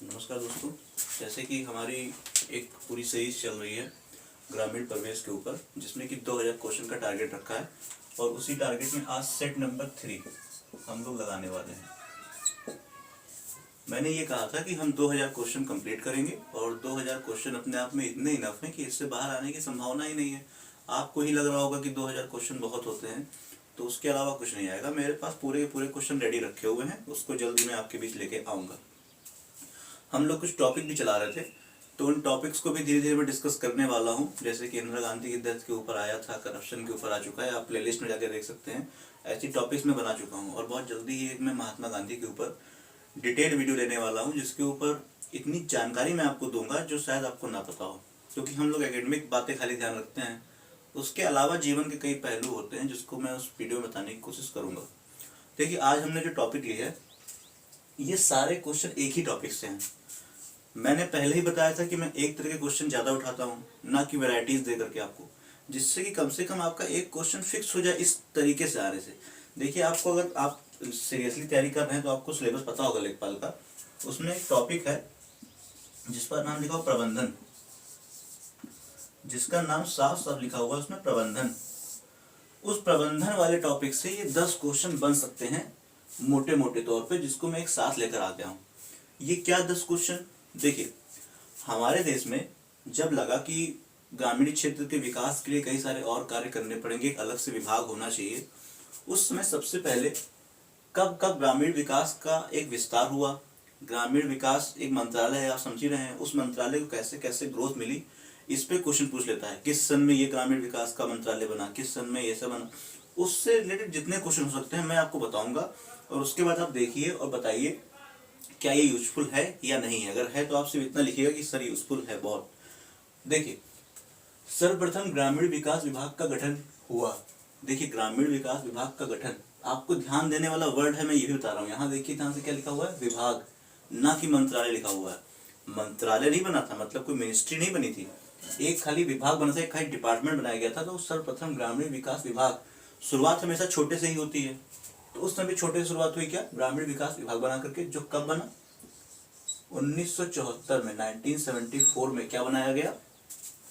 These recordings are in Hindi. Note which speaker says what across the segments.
Speaker 1: नमस्कार दोस्तों। जैसे कि हमारी एक पूरी सीरीज चल रही है ग्रामीण परिवेश के ऊपर, जिसमें कि 2000 क्वेश्चन का टारगेट रखा है और उसी टारगेट में आज सेट नंबर 3 हम लोग लगाने वाले हैं। मैंने ये कहा था कि हम 2000 क्वेश्चन कंप्लीट करेंगे और 2000 क्वेश्चन अपने आप में इतने इनफ हैं कि इससे बाहर आने की संभावना ही नहीं है। आपको ही लग रहा होगा कि 2000 क्वेश्चन बहुत होते हैं, तो उसके अलावा कुछ नहीं आएगा। मेरे पास पूरे पूरे क्वेश्चन रेडी रखे हुए हैं, उसको जल्दी मैं आपके बीच लेके आऊँगा। हम लोग कुछ टॉपिक भी चला रहे थे, तो उन टॉपिक्स को भी धीरे धीरे मैं डिस्कस करने वाला हूँ। जैसे कि इंदिरा गांधी की डेथ के ऊपर आया था, करप्शन के ऊपर आ चुका है, आप प्लेलिस्ट में जाके देख सकते हैं। ऐसी टॉपिक्स में बना चुका हूँ और बहुत जल्दी ही एक मैं महात्मा गांधी के ऊपर डिटेल वीडियो लेने वाला हूँ, जिसके ऊपर इतनी जानकारी मैं आपको दूंगा जो शायद आपको ना पता हो। क्योंकि हम लोग एकेडमिक बातें खाली ध्यान रखते हैं, उसके अलावा जीवन के कई पहलू होते हैं जिसको मैं उस वीडियो में बताने की कोशिश करूँगा। देखिए, आज हमने जो टॉपिक लिया है, ये सारे क्वेश्चन एक ही टॉपिक से हैं। मैंने पहले ही बताया था कि मैं एक तरह के क्वेश्चन ज़्यादा उठाता हूँ, ना कि वैरायटीज दे करके आपको, जिससे कि कम से कम आपका एक क्वेश्चन फिक्स हो जाए इस तरीके से आने से। देखिए, आपको अगर आप सीरियसली तैयारी कर रहे हैं तो आपको सिलेबस पता होगा लेखपाल का। उसमें एक टॉपिक है जिस पर नाम लिखा हुआ प्रबंधन, जिसका नाम साफ साफ लिखा हुआ है उसमें प्रबंधन। उस प्रबंधन वाले टॉपिक से ये 10 क्वेश्चन बन सकते हैं मोटे मोटे तौर पे, जिसको मैं एक साथ लेकर आ गया हूँ। ये क्या 10 क्वेश्चन? देखिए, हमारे देश में जब लगा कि ग्रामीण क्षेत्र के विकास के लिए कई सारे और कार्य करने पड़ेंगे, एक अलग से विभाग होना चाहिए, उस समय सबसे पहले कब कब ग्रामीण विकास का एक विस्तार हुआ। ग्रामीण विकास एक मंत्रालय है, आप समझ ही रहे हैं, उस मंत्रालय को कैसे कैसे ग्रोथ मिली, इस पे क्वेश्चन पूछ लेता है। किस सन में ये ग्रामीण विकास का मंत्रालय बना, किस सन में ये सब बना, उससे रिलेटेड जितने क्वेश्चन हो सकते हैं मैं आपको बताऊंगा। और उसके बाद आप देखिए और बताइए क्या ये यूजफुल है या नहीं है। अगर है तो आप सिर्फ इतना लिखिएगा कि सर यूजफुल है बहुत। देखिए, सर्वप्रथम ग्रामीण विकास विभाग का गठन हुआ। देखिए, ग्रामीण विकास विभाग का गठन, आपको ध्यान देने वाला वर्ड है, मैं ये भी बता रहा हूँ। यहाँ देखिए ध्यान से क्या लिखा हुआ है, विभाग, ना कि मंत्रालय लिखा हुआ है। मंत्रालय नहीं बना था, मतलब कोई मिनिस्ट्री नहीं बनी थी, एक खाली विभाग बना था, एक खाली डिपार्टमेंट बनाया गया था। तो सर्वप्रथम ग्रामीण विकास विभाग, शुरुआत हमेशा छोटे से ही होती है, तो उस समय छोटे से शुरुआत हुई क्या, ग्रामीण विकास विभाग बना करके, जो कब बना, 1974 में, 1974 में क्या बनाया गया,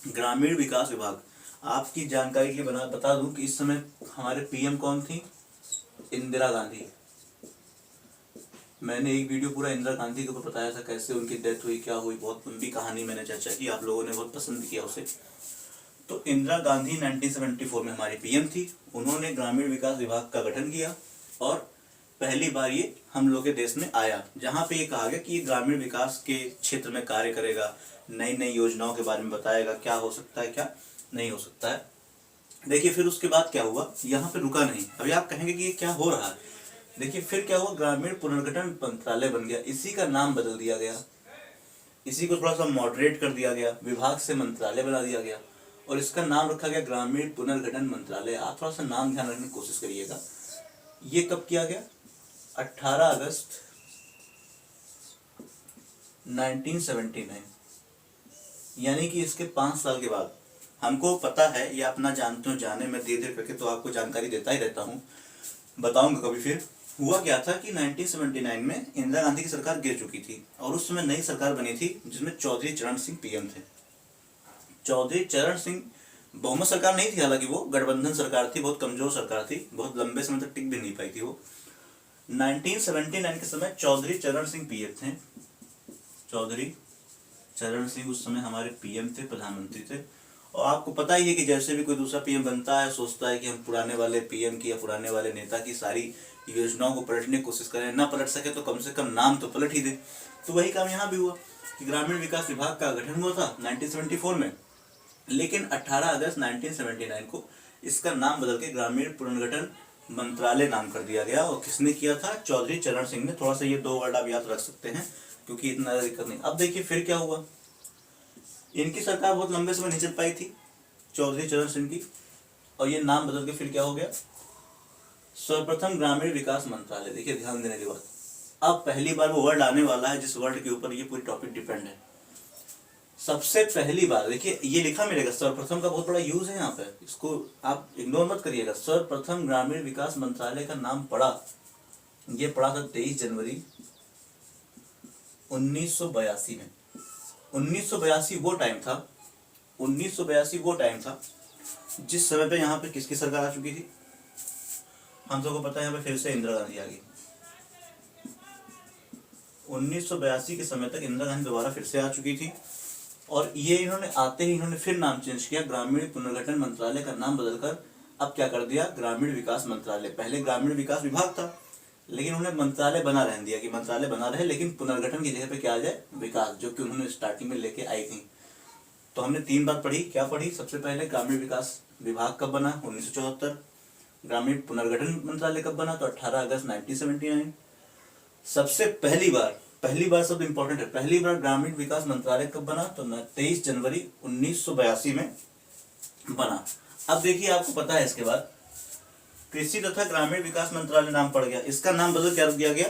Speaker 1: ग्रामीण विकास विभाग। आपकी जानकारी के लिए बता दूं कि इस समय हमारे पीएम कौन थी, इंदिरा गांधी। मैंने एक वीडियो पूरा इंदिरा गांधी के ऊपर बताया था, कैसे उनकी डेथ हुई, क्या हुई, बहुत लंबी कहानी मैंने चर्चा की, आप लोगों ने बहुत पसंद किया उसे। तो इंदिरा गांधी 1974 में हमारी पीएम थी। उन्होंने ग्रामीण विकास विभाग का गठन किया और पहली बार ये हम लोग के देश में आया, जहाँ पे ये कहा गया कि ये ग्रामीण विकास के क्षेत्र में कार्य करेगा, नई नई योजनाओं के बारे में बताएगा, क्या हो सकता है क्या नहीं हो सकता है। देखिए, फिर उसके बाद क्या हुआ, यहाँ पे रुका नहीं। अभी आप कहेंगे कि ये क्या हो रहा है। देखिए, फिर क्या हुआ, ग्रामीण पुनर्गठन मंत्रालय बन गया, इसी का नाम बदल दिया गया, इसी को थोड़ा सा मॉडरेट कर दिया गया, विभाग से मंत्रालय बना दिया गया और इसका नाम रखा गया ग्रामीण पुनर्गठन मंत्रालय। आप थोड़ा सा नाम ध्यान रखने की कोशिश करिएगा। ये कब किया गया, 18 अगस्त 1979, यानी कि इसके 5 साल के बाद। हमको पता है, ये अपना जानते हो जाने, मैं धीरे धीरे करके तो आपको जानकारी देता ही रहता हूँ, बताऊंगा कभी। फिर हुआ क्या था कि 1979 में इंदिरा गांधी की सरकार गिर चुकी थी और उस समय नई सरकार बनी थी, जिसमें चौधरी चरण सिंह पीएम थे। चौधरी चरण सिंह, बहुमत सरकार नहीं थी, हालांकि वो गठबंधन सरकार थी, बहुत कमजोर सरकार थी, बहुत लंबे समय तक टिक भी नहीं पाई थी वो। 1979 के समय चौधरी चरण सिंह पीएम थे। चौधरी चरण सिंह उस समय हमारे पीएम थे, प्रधानमंत्री थे। और आपको पता ही है कि जैसे भी कोई दूसरा पीएम बनता है, सोचता है कि हम पुराने वाले पीएम की या पुराने वाले नेता की सारी योजनाओं को पलटने की कोशिश करें, ना पलट सके तो कम से कम नाम तो पलट ही दे। तो वही काम यहाँ भी हुआ कि ग्रामीण विकास विभाग का गठन हुआ था 1974 में, लेकिन 18 अगस्त 1979 को इसका नाम बदल के ग्रामीण पुनर्गठन मंत्रालय नाम कर दिया गया। और किसने किया था, चौधरी चरण सिंह ने। थोड़ा सा ये 2 वर्ड आप याद रख सकते हैं, क्योंकि इतना दिक्कत नहीं। अब देखिए फिर क्या हुआ, इनकी सरकार बहुत लंबे समय नहीं चल पाई थी, चौधरी चरण सिंह की, और ये नाम बदल के फिर क्या हो गया, सर्वप्रथम ग्रामीण विकास मंत्रालय। देखिए ध्यान देने की बात, अब पहली बार वो वर्ड आने वाला है जिस वर्ड के ऊपर ये पूरी टॉपिक डिपेंड है। सबसे पहली बार देखिए ये लिखा मिलेगा, सर्वप्रथम का बहुत बड़ा यूज है यहाँ पे, इसको आप इग्नोर मत करिएगा। सर्वप्रथम ग्रामीण विकास मंत्रालय का नाम पड़ा, ये पड़ा था 23 जनवरी 1982 में। 1982 वो टाइम था, 1982 वो टाइम था जिस समय पे यहाँ पे किसकी सरकार आ चुकी थी? हम सबको पता है यहाँ पे फिर से इंदिरा गांधी आ गई। 1982 के समय तक इंदिरा गांधी दोबारा फिर से आ चुकी थी और ये इन्होंने आते ही इन्होंने फिर नाम चेंज किया, ग्रामीण पुनर्गठन मंत्रालय का नाम बदलकर अब क्या कर दिया, ग्रामीण विकास मंत्रालय। पहले ग्रामीण विकास विभाग था, लेकिन उन्होंने मंत्रालय बना रहने दिया कि मंत्रालय बना रहे, लेकिन पुनर्गठन की जगह पे क्या आ जाए, विकास, जो कि उन्होंने स्टार्टिंग में लेके आई थी। तो हमने 3 बात पढ़ी। क्या पढ़ी? सबसे पहले ग्रामीण विकास विभाग कब बना, 1974। ग्रामीण पुनर्गठन मंत्रालय कब बना, तो 18 अगस्त 1979। सबसे पहली बार सब इंपॉर्टेंट है, पहली बार ग्रामीण विकास मंत्रालय कब बना, तो 23 जनवरी 1982 में बना। अब देखिए, आपको पता है इसके बाद कृषि तथा ग्रामीण विकास मंत्रालय नाम पड़ गया। इसका नाम बदल क्या दिया गया?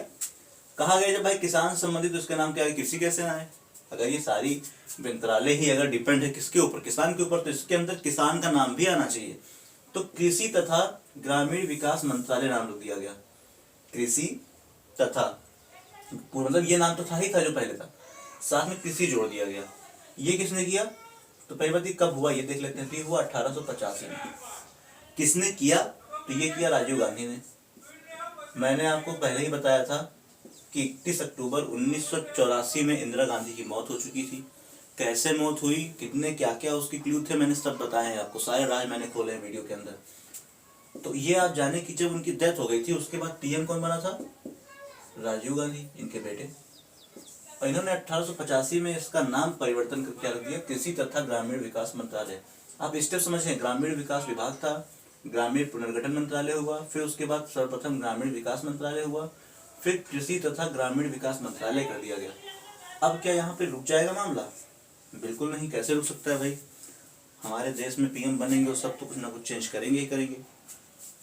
Speaker 1: कहा गया जब भाई किसान से संबंधित, तो इसका नाम क्या है, कृषि कैसे ना है? अगर ये सारी मंत्रालय ही अगर डिपेंड है किसके ऊपर, किसान के ऊपर, तो इसके अंदर किसान का नाम भी आना चाहिए। तो कृषि तथा ग्रामीण विकास मंत्रालय नाम रख दिया गया, कृषि तथा, मतलब ये नाम तो था ही था जो पहले था, साथ में कृषि जोड़ दिया गया। ये किसने किया? तो पहली बात, कब हुआ ये देख लेते हैं। तो हुआ 1885 में। किसने किया? तो ये किया राजीव गांधी ने। मैंने आपको पहले ही बताया था कि 31 अक्टूबर 1984 में इंदिरा गांधी की मौत हो चुकी थी। कैसे मौत हुई, कितने क्या क्या उसकी क्लू थे, मैंने सब बताए हैं आपको, सारे राज मैंने खोले हैं वीडियो के अंदर। तो ये आप जाने कि जब उनकी डेथ हो गई थी, उसके बाद पीएम कौन बना था? राजीव गांधी, इनके बेटे। और इन्होंने 1885 में इसका नाम परिवर्तन करके रख दिया, कृषि तथा ग्रामीण विकास मंत्रालय। आप स्टेप समझें, ग्रामीण विकास विभाग था, ग्रामीण पुनर्गठन मंत्रालय हुआ, फिर उसके बाद सर्वप्रथम ग्रामीण विकास मंत्रालय हुआ, फिर कृषि तथा ग्रामीण विकास मंत्रालय कर दिया गया। अब क्या यहाँ पे रुक जाएगा मामला? बिल्कुल नहीं। कैसे रुक सकता है भाई? हमारे देश में पीएम बनेंगे और सब तो कुछ ना कुछ चेंज करेंगे ही करेंगे।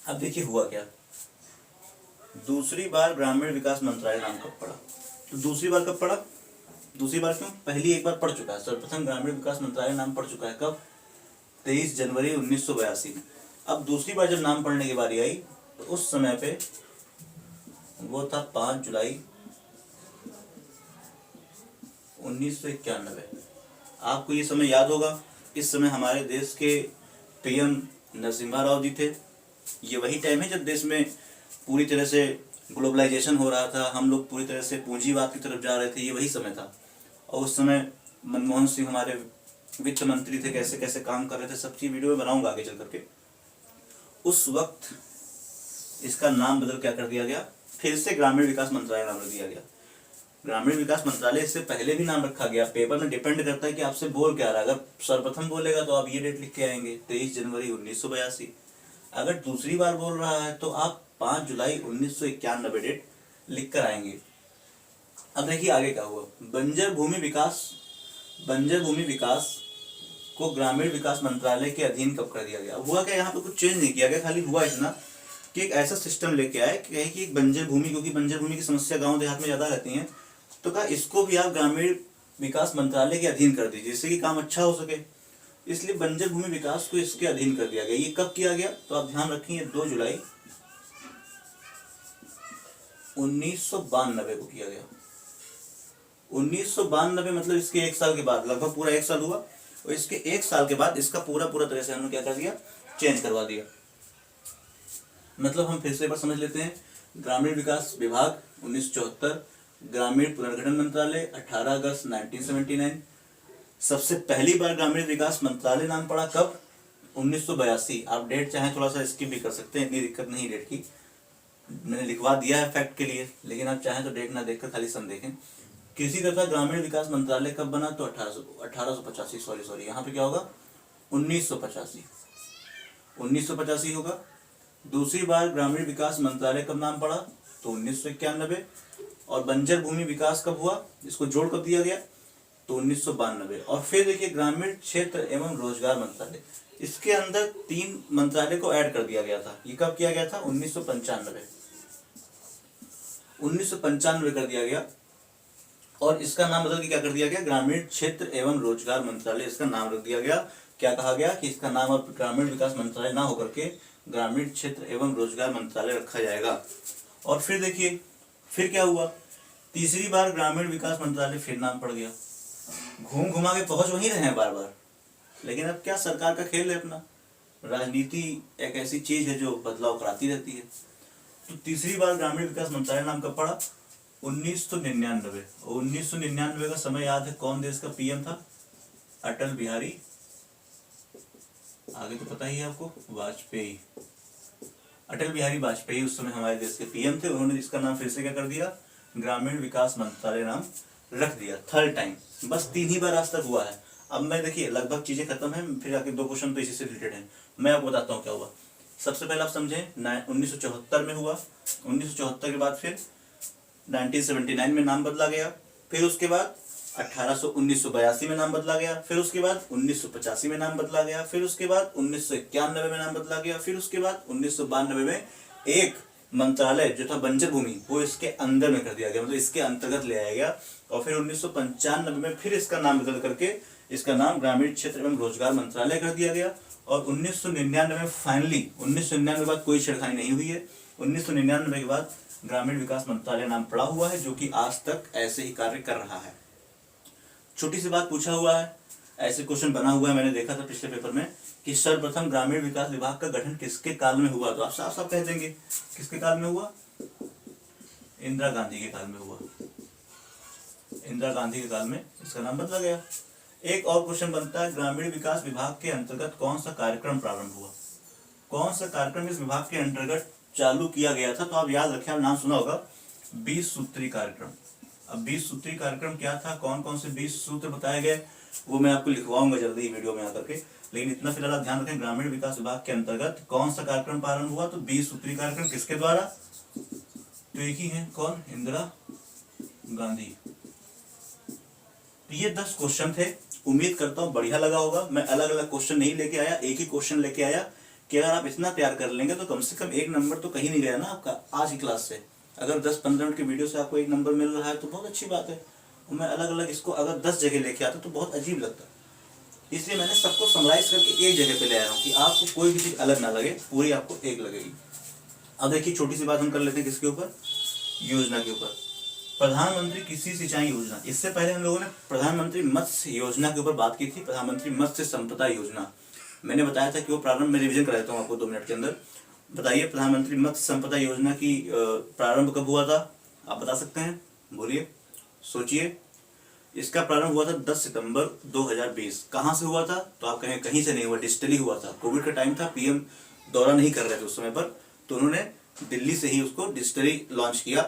Speaker 1: अब देखिए हुआ क्या, दूसरी बार ग्रामीण विकास मंत्रालय नाम कब पड़ा? तो दूसरी बार कब पड़ा? दूसरी बार क्यों? पहली एक बार पढ़ चुका है, सर्वप्रथम ग्रामीण विकास मंत्रालय नाम पढ़ चुका है। कब? 23 जनवरी 1982 में। अब दूसरी बार जब नाम पढ़ने की बारी आई, तो उस समय पे वो था 5 जुलाई 1991। आपको ये समय याद होगा, इस समय हमारे देश के पीएम नरसिम्हा राव जी थे। ये वही टाइम है जब देश में पूरी तरह से ग्लोबलाइजेशन हो रहा था, हम लोग पूरी तरह से पूंजीवाद की तरफ जा रहे थे, ये वही समय था। और उस समय मनमोहन सिंह हमारे वित्त मंत्री थे, कैसे कैसे काम कर रहे थे, सब चीज वीडियो में बनाऊंगा आगे चल करके। उस वक्त इसका नाम बदल क्या कर दिया गया, फिर से ग्रामीण विकास मंत्रालय नाम रख दिया गया। ग्रामीण विकास मंत्रालय इससे पहले भी नाम रखा गया, पेपर में डिपेंड करता है कि आपसे बोल क्या रहा है। अगर सर्वप्रथम बोलेगा तो आप ये डेट लिख के आएंगे 23 जनवरी 1982। अगर दूसरी बार बोल रहा है तो आप 5 जुलाई 1991 डेट लिख कर आएंगे। अब देखिए आगे क्या हुआ, बंजर भूमि विकास को ग्रामीण विकास मंत्रालय के अधीन कब कर दिया गया? हुआ क्या, यहाँ पे कुछ चेंज नहीं किया गया, खाली हुआ इतना कि एक ऐसा सिस्टम लेके आए कि एक बंजर भूमि, क्योंकि बंजर भूमि की समस्या गांव देहात में ज्यादा रहती है, तो कहा इसको भी आप ग्रामीण विकास मंत्रालय के अधीन कर दीजिए, जिससे कि काम अच्छा हो सके। इसलिए बंजर भूमि विकास को इसके अधीन कर दिया गया। ये कब किया गया? तो आप ध्यान रखिए, 2 जुलाई 1992 को किया गया। 1992 मतलब इसके 1 साल के बाद, लगभग पूरा 1 साल हुआ, और इसके 1 साल के बाद इसका पूरा तरह से हमने क्या कर दिया, चेंज करवा दिया। मतलब हम फिर से एक बार समझ लेते हैं, ग्रामीण विकास विभाग 1974, ग्रामीण पुनर्गठन मंत्रालय 18 अगस्त 1979। सबसे पहली बार ग्रामीण विकास मंत्रालय नाम पड़ा कब? 1982। आप डेट चाहे थोड़ा सा स्किप भी कर सकते हैं, इतनी दिक्कत नहीं डेट की, मैंने लिखवा दिया है फैक्ट के लिए, लेकिन आप चाहें तो डेट ना देखकर खाली सन देखें। कृषि तथा ग्रामीण विकास मंत्रालय कब बना? तो 1885, सॉरी यहाँ पे क्या होगा, 1985 होगा। दूसरी बार ग्रामीण विकास मंत्रालय कब नाम पड़ा? तो 1991। और बंजर भूमि विकास कब हुआ, इसको जोड़ कब दिया गया? तो 1992। और फिर देखिए ग्रामीण क्षेत्र एवं रोजगार मंत्रालय, इसके अंदर 3 मंत्रालय को ऐड कर दिया गया था। ये कब किया गया था? 1995 कर दिया गया। और इसका नाम बदल के क्या कर दिया गया, ग्रामीण क्षेत्र एवं रोजगार मंत्रालय इसका नाम रख दिया गया। क्या कहा गया कि इसका नाम अब ग्रामीण विकास मंत्रालय ना होकर के ग्रामीण क्षेत्र एवं रोजगार मंत्रालय रखा जाएगा। और फिर देखिए फिर क्या हुआ तीसरी बार ग्रामीण विकास मंत्रालय फिर नाम पड़ गया। घूम घुमा के पहुंच वहीं रहे हैं बार बार, लेकिन अब क्या सरकार का खेल है अपना। राजनीति एक ऐसी चीज है जो बदलाव कराती रहती है। तो तीसरी बार ग्रामीण विकास मंत्रालय नाम कब पड़ा? 1999। 1999 का समय याद है? कौन देश का पीएम था? अटल बिहारी, आगे तो पता ही है आपको, वाजपेयी। अटल बिहारी वाजपेयी उस समय हमारे देश के पीएम थे। उन्होंने इसका नाम फिर से क्या कर दिया? ग्रामीण विकास मंत्रालय नाम रख दिया, थर्ड टाइम। बस 3 ही बार आज तक हुआ है। अब मैं देखिए लगभग चीजें खत्म है, फिर आगे 2 क्वेश्चन तो इसी से रिलेटेड है। मैं आपको बताता हूँ क्या हुआ। सबसे पहले आप समझे 1974 में हुआ। 1974 के बाद फिर 1979 में नाम बदला गया। फिर उसके बाद 1982 में नाम बदला गया। फिर उसके बाद 1985 में नाम बदला गया। फिर उसके बाद 1991 में नाम बदला गया। फिर उसके बाद 1992 में एक मंत्रालय जो था बंजर भूमि, वो इसके अंदर में कर दिया गया, मतलब इसके अंतर्गत ले आया गया। और फिर 1995 में फिर इसका नाम बदल करके इसका नाम ग्रामीण क्षेत्र एवं रोजगार मंत्रालय कर दिया गया। और 1999 में फाइनली, 1999 के बाद कोई छेड़खानी नहीं हुई है। 1999 के बाद ग्रामीण विकास मंत्रालय नाम पड़ा हुआ है, जो कि आज तक ऐसे ही कार्य कर रहा है। छोटी सी बात पूछा हुआ है, ऐसे क्वेश्चन बना हुआ है, मैंने देखा था पिछले पेपर में कि सर्वप्रथम ग्रामीण विकास विभाग का गठन किसके काल में हुआ? तो आप साफ साफ कह देंगे किसके काल में हुआ? इंदिरा गांधी के काल में हुआ। इंदिरा गांधी के काल में इसका नाम बदला गया। एक और क्वेश्चन बनता है, ग्रामीण विकास विभाग के अंतर्गत कौन सा कार्यक्रम प्रारंभ हुआ? कौन सा कार्यक्रम इस विभाग के अंतर्गत चालू किया गया था? तो आप याद रखें, आप नाम सुना होगा, 20 सूत्री कार्यक्रम। अब 20 सूत्री कार्यक्रम क्या था, कौन कौन से 20 सूत्र बताए गए, वो मैं आपको लिखवाऊंगा जल्दी ही वीडियो में आकर के। लेकिन इतना फिलहाल आप ध्यान रखें, ग्रामीण विकास विभाग के अंतर्गत कौन सा कार्यक्रम प्रारंभ हुआ? तो 20 सूत्री कार्यक्रम। किसके द्वारा? तो एक ही है, कौन? इंदिरा गांधी। तो ये 10 क्वेश्चन थे। उम्मीद करता हूँ बढ़िया लगा होगा। मैं अलग अलग क्वेश्चन नहीं लेके आया, एक ही क्वेश्चन लेके आया कि अगर आप इतना तैयार कर लेंगे तो कम से कम 1 नंबर तो कहीं नहीं गया ना आपका आज की क्लास से। अगर 10-15 मिनट की वीडियो से आपको 1 नंबर मिल रहा है तो बहुत अच्छी बात है। मैं अलग अलग इसको अगर 10 जगह लेके आता तो बहुत अजीब लगता, इसलिए मैंने सबको समराइज करके एक जगह पे ले आया हूँ कि आपको कोई भी चीज अलग ना लगे, पूरी आपको एक लगेगी। अब देखिए छोटी सी बात हम कर लेते हैं किसके ऊपर? योजना के ऊपर। प्रधानमंत्री कृषि सिंचाई योजना। इससे पहले हम लोगों ने प्रधानमंत्री मत्स्य योजना के ऊपर बात की थी, प्रधानमंत्री मत्स्य संपदा योजना। मैंने बताया था कि वो प्रारंभ में रिवीजन करा देता हूँ आपको 2 मिनट के अंदर। बताइए प्रधानमंत्री मत्स्य संपदा योजना की प्रारंभ कब हुआ था? आप बता सकते हैं? बोलिए, सोचिए। इसका प्रारंभ हुआ था 10 सितंबर 2020। कहाँ से हुआ था? तो आप कहें कहीं से नहीं हुआ, डिजिटली हुआ था। कोविड का टाइम था, पीएम दौरा नहीं कर रहे थे उस समय पर, तो उन्होंने दिल्ली से ही उसको डिजिटली लॉन्च किया,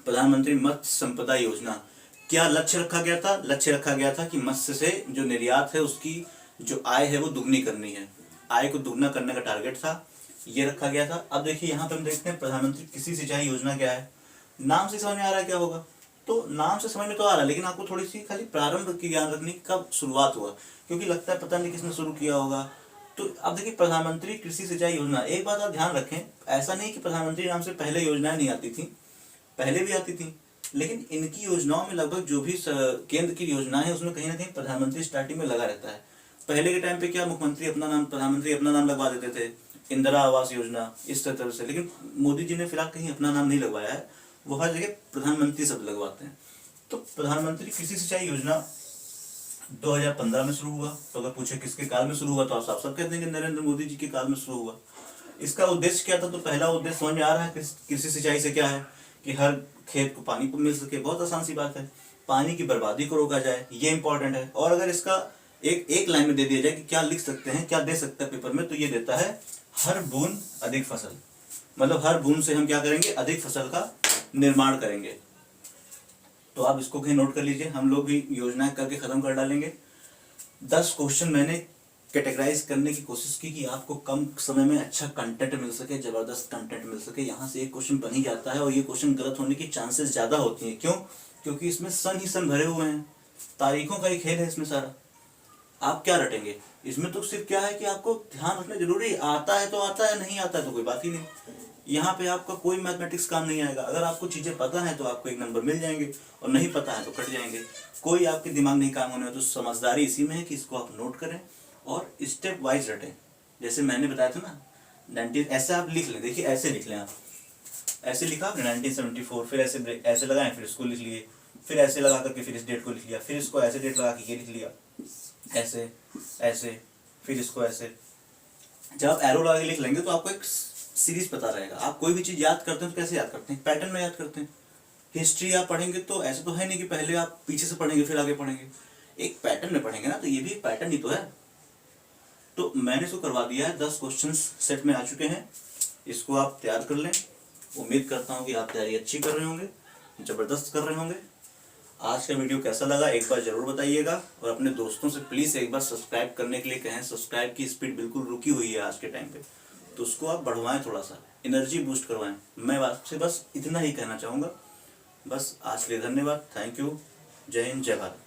Speaker 1: प्रधानमंत्री मत्स्य संपदा योजना। क्या लक्ष्य रखा गया था? लक्ष्य रखा गया था कि मत्स्य से जो निर्यात है उसकी जो आय है वो दुगनी करनी है, आय को दुगना करने का टारगेट था, ये रखा गया था। अब देखिए यहाँ पे हम देखते हैं प्रधानमंत्री कृषि सिंचाई योजना क्या है। नाम से समझ में आ रहा है क्या होगा? तो नाम से समझ में तो आ रहा है, लेकिन आपको थोड़ी सी खाली प्रारंभ की ज्ञान रखनी, कब शुरुआत हुआ, क्योंकि लगता है पता नहीं किसने शुरू किया होगा। तो अब देखिए प्रधानमंत्री कृषि सिंचाई योजना, एक बात आप ध्यान रखें, ऐसा नहीं कि प्रधानमंत्री नाम से पहले योजनाएं नहीं आती थी, पहले भी आती थी, लेकिन इनकी योजनाओं में लगभग जो भी केंद्र की योजनाएं है उसमें कहीं ना कहीं प्रधानमंत्री स्टार्टिंग में लगा रहता है। पहले के टाइम पे क्या मुख्यमंत्री अपना नाम, प्रधानमंत्री अपना नाम लगवा देते थे, इंदिरा आवास योजना इस तरह से, लेकिन मोदी जी ने फिलहाल कहीं अपना नाम नहीं लगवाया है, वो हर जगह प्रधानमंत्री शब्द लगवाते हैं। तो प्रधानमंत्री कृषि सिंचाई योजना 2015 में शुरू हुआ। तो अगर पूछे किसके काल में शुरू हुआ तो आप साफ साफ कह देंगे नरेंद्र मोदी जी के काल में शुरू हुआ। इसका उद्देश्य क्या था? तो पहला उद्देश्य समझ में आ रहा है कृषि सिंचाई से क्या है कि हर खेत को पानी को मिल सके। बहुत आसान सी बात है, पानी की बर्बादी को रोका जाए, ये इंपॉर्टेंट है। और अगर इसका एक लाइन में दे दिया जाए कि क्या लिख सकते हैं, क्या दे सकता है पेपर में, तो ये देता है हर बूंद अधिक फसल। मतलब हर बूंद से हम क्या करेंगे? अधिक फसल का निर्माण करेंगे। तो आप इसको कहीं नोट कर लीजिए, हम लोग भी योजनाएं करके खत्म कर डालेंगे। 10 क्वेश्चन मैंने कैटेगराइज करने की कोशिश की कि आपको कम समय में अच्छा कंटेंट मिल सके, जबरदस्त कंटेंट मिल सके। यहाँ से एक क्वेश्चन बन ही जाता है और ये क्वेश्चन गलत होने की चांसेस ज्यादा होती हैं। क्यों? क्योंकि इसमें सन ही सन भरे हुए हैं, तारीखों का ही खेल है इसमें सारा। आप क्या रटेंगे इसमें? तो सिर्फ क्या है कि आपको ध्यान रखना जरूरी, आता है तो आता है, नहीं आता है तो कोई बात ही नहीं। यहाँ पे आपका कोई मैथमेटिक्स काम नहीं आएगा। अगर आपको चीजें पता है तो आपको 1 नंबर मिल जाएंगे, और नहीं पता है तो कट जाएंगे। कोई आपके दिमाग नहीं काम होने। तो समझदारी इसी में है कि इसको आप नोट करें और स्टेप वाइज रटें। जैसे मैंने बताया था ना 90, ऐसे आप लिख लें। देखिए ऐसे लिख लें आप, ऐसे लिखा आपने 1974, फिर ऐसे लगाएं, फिर इसको लिख लिए, फिर ऐसे लगा करके फिर इस डेट को लिख लिया, फिर इसको ऐसे डेट लगा के ये लिख लिया, ऐसे ऐसे, फिर इसको ऐसे। जब आप एरो लगा के लिख लेंगे तो आपको एक सीरीज पता रहेगा। आप कोई भी चीज़ याद करते हैं तो कैसे याद करते हैं? पैटर्न में याद करते हैं। हिस्ट्री आप पढ़ेंगे तो ऐसे तो है नहीं कि पहले आप पीछे से पढ़ेंगे फिर आगे पढ़ेंगे, एक पैटर्न में पढ़ेंगे ना, तो ये भी एक पैटर्न ही तो है। तो मैंने इसको करवा दिया है, 10 क्वेश्चन सेट में आ चुके हैं, इसको आप तैयार कर लें। उम्मीद करता हूँ कि आप तैयारी अच्छी कर रहे होंगे, ज़बरदस्त कर रहे होंगे। आज का वीडियो कैसा लगा एक बार ज़रूर बताइएगा, और अपने दोस्तों से प्लीज़ एक बार सब्सक्राइब करने के लिए कहें। सब्सक्राइब की स्पीड बिल्कुल रुकी हुई है आज के टाइम पे, तो उसको आप बढ़वाएं, थोड़ा सा एनर्जी बूस्ट करवाएं। मैं आपसे बस इतना ही कहना चाहूँगा। बस आज के लिए धन्यवाद, थैंक यू, जय हिंद, जय भारत।